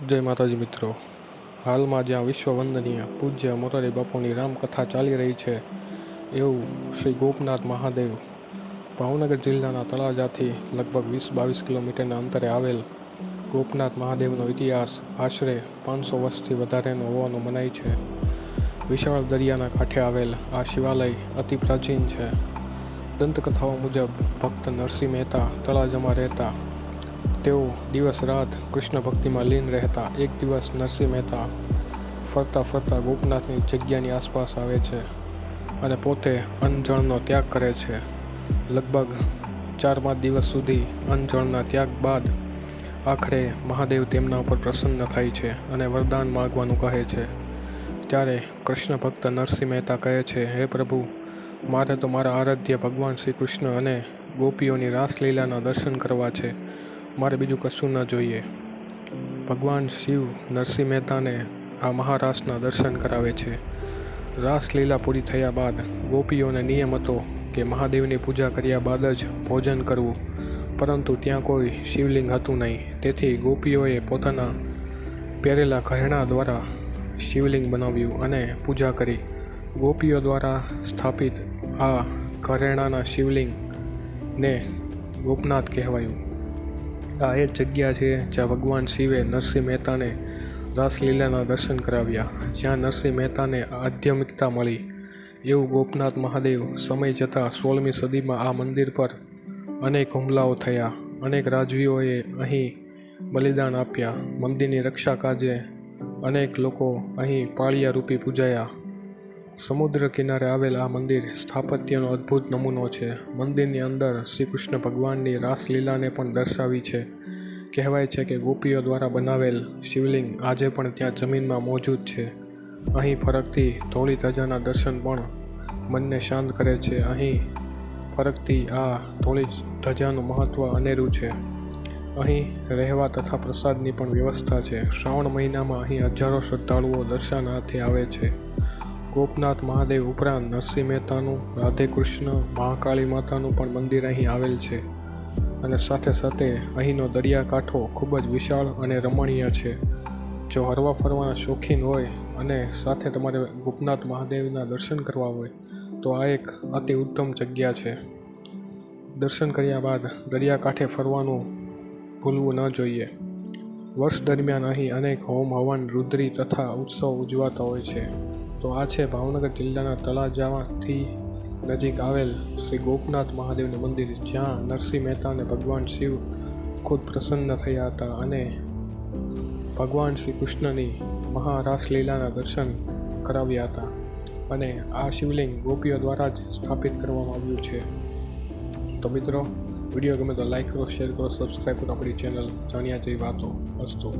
જય માતાજી મિત્રો, હાલમાં જ્યાં વિશ્વવંદનીય પૂજ્ય મોરારી બાપુની રામકથા ચાલી રહી છે એવું શ્રી ગોપનાથ મહાદેવ ભાવનગર જિલ્લાના તળાજાથી લગભગ 20-22 કિલોમીટરના અંતરે આવેલ ગોપનાથ મહાદેવનો ઇતિહાસ આશરે 500 વર્ષથી વધારેનો હોવાનું મનાય છે. વિશાળ દરિયાના કાંઠે આવેલ આ શિવાલય અતિ પ્રાચીન છે. દંતકથાઓ મુજબ ભક્ત નરસિંહ મહેતા તળાજામાં રહેતા. તેઓ દિવસ રાત કૃષ્ણ ભક્તિમાં લીન રહેતા. એક દિવસ નરસિંહ મહેતા ફરતા ફરતા ગોપનાથની જગ્યાની આસપાસ આવે છે અને પોતે અન્ન જળનો ત્યાગ કરે છે. લગભગ 4-5 દિવસ સુધી અન્ન જળના ત્યાગ બાદ આખરે મહાદેવ તેમના ઉપર પ્રસન્ન થાય છે અને વરદાન માગવાનું કહે છે. ત્યારે કૃષ્ણ ભક્ત નરસિંહ મહેતા કહે છે, હે પ્રભુ, મારે તો મારા આરાધ્ય ભગવાન શ્રી કૃષ્ણ અને ગોપીઓની રાસલીલાના દર્શન કરવા છે. મારે બીજું કશું ન જોઈએ. ભગવાન શિવ નરસિંહ મહેતાને આ મહારાસના દર્શન કરાવે છે. રાસલીલા પૂરી થયા બાદ ગોપીઓને નિયમ હતો કે મહાદેવની પૂજા કર્યા બાદ જ ભોજન કરવું, પરંતુ ત્યાં કોઈ શિવલિંગ હતું નહીં. તેથી ગોપીઓએ પોતાના પહેરેલા ઘરેણાં દ્વારા શિવલિંગ બનાવ્યું અને પૂજા કરી. ગોપીઓ દ્વારા સ્થાપિત આ ઘરેણાના શિવલિંગને ગોપનાથ કહેવાયું. આ એ જગ્યા છે જ્યાં ભગવાન શિવે નરસિંહ મહેતાને રાસલીલાના દર્શન કરાવ્યા, જ્યાં નરસિંહ મહેતાને આધ્યાત્મિકતા મળી. એવું ગોપનાથ મહાદેવ સમય જતાં 16મી સદીમાં આ મંદિર પર અનેક હુમલાઓ થયા. અનેક રાજવીઓએ અહીં બલિદાન આપ્યા. મંદિરની રક્ષા કાજે અનેક લોકો અહીં પાળિયા રૂપી પૂજાયા. સમુદ્ર કિનારે આવેલ આ મંદિર સ્થાપત્યનો અદ્ભુત નમૂનો છે. મંદિરની અંદર શ્રી કૃષ્ણ ભગવાનની રાસલીલાને પણ દર્શાવી છે. કહેવાય છે કે ગોપીઓ દ્વારા બનાવેલ શિવલિંગ આજે પણ ત્યાં જમીનમાં મોજૂદ છે. અહીં ફરકતી ધોળી ધજાના દર્શન પણ મનને શાંત કરે છે. અહીં ફરકતી આ ધોળી ધજાનું મહત્ત્વ અનેરું છે. અહીં રહેવા તથા પ્રસાદની પણ વ્યવસ્થા છે. શ્રાવણ મહિનામાં અહીં હજારો શ્રદ્ધાળુઓ દર્શનાર્થે આવે છે. ગોપનાથ મહાદેવ ઉપરાંત નરસિંહ મહેતાનું, રાધે કૃષ્ણ, મહાકાળી માતાનું પણ મંદિર અહીં આવેલ છે. અને સાથે સાથે અહીંનો દરિયાકાંઠો ખૂબ જ વિશાળ અને રમણીય છે. જો હરવા ફરવાના શોખીન હોય અને સાથે તમારે ગોપનાથ મહાદેવના દર્શન કરવા હોય તો આ એક અતિ ઉત્તમ જગ્યા છે. દર્શન કર્યા બાદ દરિયાકાંઠે ફરવાનું ભૂલવું ન જોઈએ. વર્ષ દરમિયાન અહીં અનેક હોમ હવન, રુદ્રી તથા ઉત્સવ ઉજવાતા હોય છે. તો આ છે ભાવનગર જિલ્લાના તળાજાથી નજીક આવેલ શ્રી ગોપનાથ મહાદેવનું મંદિર, જ્યાં નરસિંહ મહેતાને ભગવાન શિવ ખુદ પ્રસન્ન થયા હતા અને ભગવાન શ્રી કૃષ્ણની મહારાસલીલાના દર્શન કરાવ્યા હતા. અને આ શિવલિંગ ગોપીઓ દ્વારા જ સ્થાપિત કરવામાં આવ્યું છે. તો મિત્રો, વિડીયો ગમે તો લાઈક કરો, શેર કરો, સબસ્ક્રાઈબ કરો આપણી ચેનલ જાણ્યા જેવી વાતો. અસ્તુ.